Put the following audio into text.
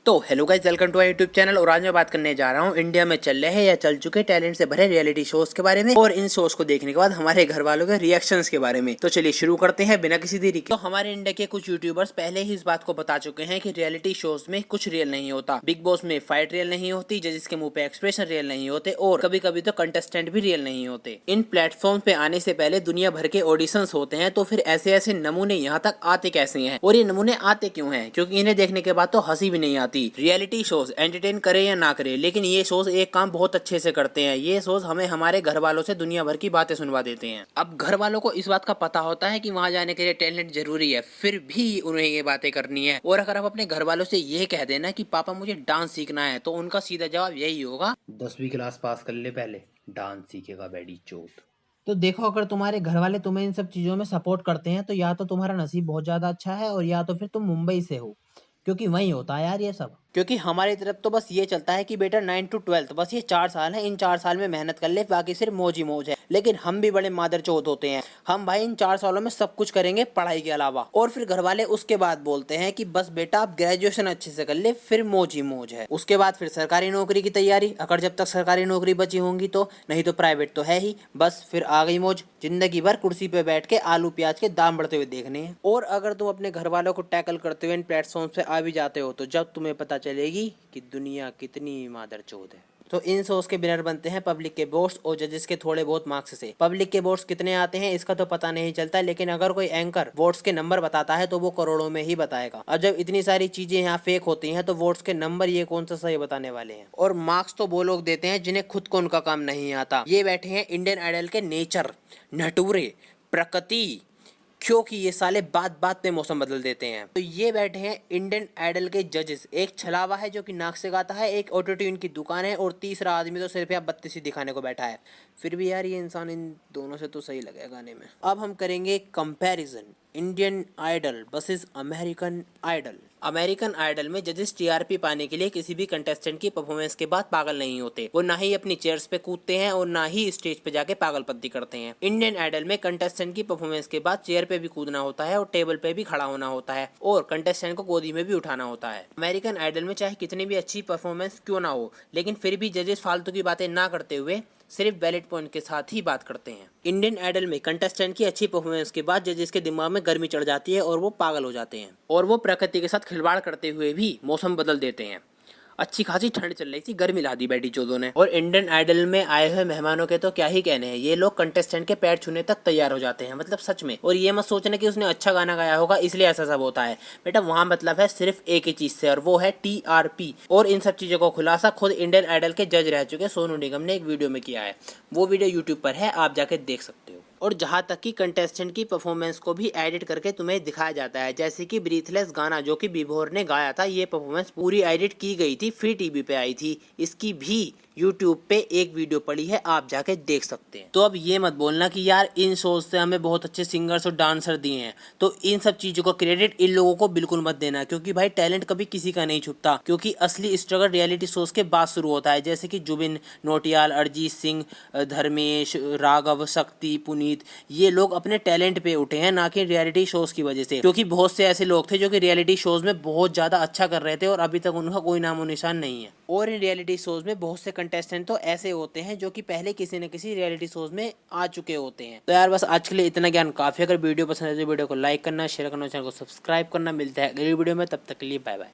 तो hello guys, welcome to our YouTube channel. और आज मैं बात करने जा रहा हूँ इंडिया में चल रहे या चल चुके टैलेंट से भरे रियलिटी शोज के बारे में और इन शोज को देखने के बाद हमारे घर वालों के रिएक्शंस के बारे में। तो चलिए शुरू करते हैं बिना किसी देरी के। तो हमारे इंडिया के कुछ यूट्यूबर्स पहले ही इस बात को बता चुके हैं कि रियलिटी शोज में कुछ रियल नहीं होता। बिग बॉस में फाइट रियल नहीं होती, जजेस के मुंह पे एक्सप्रेशन रियल नहीं होते और कभी कभी तो कंटेस्टेंट भी रियल नहीं होते। इन प्लेटफॉर्म पे आने से पहले दुनिया भर के ऑडिशंस होते हैं, तो फिर ऐसे ऐसे नमूने यहाँ तक आते कैसे हैं और ये नमूने आते क्यों हैं? क्योंकि इन्हें देखने के बाद तो हंसी भी नहीं आती। रियलिटी शोज एंटरटेन करे या ना करे, लेकिन ये शोज एक काम बहुत अच्छे से करते हैं। ये शोज हमें हमारे घर वालों से दुनिया भर की बातें सुनवा देते हैं। अब घर वालों को इस बात का पता होता है कि वहां जाने के लिए टैलेंट जरूरी है, फिर भी उन्हें ये बातें करनी है। और अगर आप अपने घर वालों से ये कह देना कि पापा मुझे डांस सीखना है, तो उनका सीधा जवाब यही होगा, 10वीं क्लास पास कर ले पहले, डांस सीखेगा बेडी चोत। तो देखो, अगर तुम्हारे घर वाले तुम्हें इन सब चीजों में सपोर्ट करते हैं तो या तो तुम्हारा नसीब बहुत ज्यादा अच्छा है और या तो फिर तुम मुंबई से हो, क्योंकि वहीं होता है यार ये सब। क्योंकि हमारी तरफ तो बस ये चलता है कि बेटा 9 to 12 बस ये 4 साल है, इन 4 साल में मेहनत कर ले, बाकी सिर्फ मौज ही मौज है। लेकिन हम भी बड़े मादर चौथ होते हैं। हम भाई इन 4 सालों में सब कुछ करेंगे पढ़ाई के अलावा। और फिर घर वाले उसके बाद बोलते हैं कि बस बेटा आप ग्रेजुएशन अच्छे से कर ले, फिर मौज ही मौज है। उसके बाद फिर सरकारी नौकरी की तैयारी, अगर जब तक सरकारी नौकरी बची होंगी तो, नहीं तो प्राइवेट तो है ही। बस फिर आ गई मौज, जिंदगी भर कुर्सी पे बैठ के आलू प्याज के दाम बढ़ते हुए देखने हैं। और अगर तुम अपने घर वालों को टैकल करते हुए इन प्लेटफॉर्म पे आ भी जाते हो, तो जब तुम्हें पता चलेगी कि दुनिया कितनी मादरचोद है। तो इन शोज के विनर बनते हैं पब्लिक के वोट्स और जजेस के थोड़े बहुत मार्क्स से। पब्लिक के वोट्स कितने आते हैं इसका तो पता नहीं चलता, लेकिन अगर कोई एंकर वोट्स के नंबर बताता है तो वो करोड़ों में ही बताएगा। अब जब इतनी सारी चीजें यहाँ फेक होती हैं, तो वोट्स के नंबर ये कौन सा सही बताने वाले हैं? और मार्क्स तो वो लोग देते हैं जिन्हें खुद को उनका काम नहीं आता। ये बैठे हैं इंडियन आइडल के नेचर, नटूरे, प्रकृति, क्योंकि ये साले बात बात पे मौसम बदल देते हैं। तो ये बैठे हैं इंडियन आइडल के जजेस। एक छलावा है जो कि नाक से गाता है, एक ऑटो ट्यून की दुकान है और तीसरा आदमी तो सिर्फ यहाँ बत्तीसी दिखाने को बैठा है। फिर भी यार ये इंसान इन दोनों से तो सही लगे गाने में। अब हम करेंगे comparison Indian Idol versus American Idol. American Idol में जजेस टीआरपी पाने के लिए किसी भी कंटेस्टेंट की परफॉर्मेंस के बाद पागल नहीं होते। वो ना ही अपनी चेयर्स पे कूदते हैं और ना ही स्टेज पे जाके पागलपंती करते हैं। इंडियन आइडल में कंटेस्टेंट की परफॉर्मेंस के बाद चेयर पे भी कूदना होता है और टेबल पे भी खड़ा होना होता है और कंटेस्टेंट को गोदी में भी उठाना होता है। अमेरिकन आइडल में चाहे कितनी भी अच्छी परफॉर्मेंस क्यों ना हो, लेकिन फिर भी जजेस फालतू की बातें ना करते हुए सिर्फ वैलिड पॉइंट के साथ ही बात करते हैं। इंडियन आइडल में कंटेस्टेंट की अच्छी परफॉर्मेंस के बाद जजेस के दिमाग में गर्मी चढ़ जाती है और वो पागल हो जाते हैं और वो प्रकृति के साथ खिलवाड़ करते हुए भी मौसम बदल देते हैं। अच्छी खासी ठंड चल रही थी, गर्मी ला दी बेटी चोदों ने। और इंडियन आइडल में आए हुए मेहमानों के तो क्या ही कहने हैं, ये लोग कंटेस्टेंट के पैर छूने तक तैयार हो जाते हैं, मतलब सच में। और ये मत सोचना कि उसने अच्छा गाना गाया होगा इसलिए ऐसा सब होता है। बेटा वहाँ मतलब है सिर्फ एक ही चीज से, और वो है टीआरपी। और इन सब चीजों को खुलासा खुद इंडियन आइडल के जज रह चुके सोनू निगम ने एक वीडियो में किया है। वो वीडियो यूट्यूब पर है, आप जाके देख सकते हो। और जहाँ तक कि कंटेस्टेंट की परफॉर्मेंस को भी एडिट करके तुम्हें दिखाया जाता है, जैसे कि ब्रीथलेस गाना जो कि विभोर ने गाया था, ये परफॉर्मेंस पूरी एडिट की गई थी, फ्री टीवी पे आई थी। इसकी भी यूट्यूब पे एक वीडियो पड़ी है, आप जाके देख सकते हैं। तो अब ये मत बोलना कि यार इन शोज से हमें बहुत अच्छे सिंगर्स और डांसर दिए हैं, तो इन सब चीजों को क्रेडिट इन लोगों को बिल्कुल मत देना, क्योंकि भाई टैलेंट कभी किसी का नहीं छुपता। क्योंकि असली स्ट्रगल रियलिटी शोज के बाद शुरू होता है, जैसे कि जुबिन नौटियाल, अरिजीत सिंह, धर्मेश, राघव, शक्ति, पुनीत, ये लोग अपने टैलेंट पे उठे हैं, ना कि रियलिटी शोज की वजह से। क्योंकि बहुत से ऐसे लोग थे जो कि रियलिटी शोज में बहुत ज्यादा अच्छा कर रहे थे और अभी तक उनका कोई नामो निशान नहीं है। और इन रियलिटी शोज में बहुत से कंटेस्टेंट तो ऐसे होते हैं जो कि पहले किसी न किसी रियलिटी शोज में आ चुके होते हैं। तो यार बस आज के लिए इतना ज्ञान काफी। अगर वीडियो पसंद है तो वीडियो को लाइक करना, शेयर करना, चैनल को सब्सक्राइब करना। मिलता है अगली वीडियो में, तब तक के लिए बाय बाय।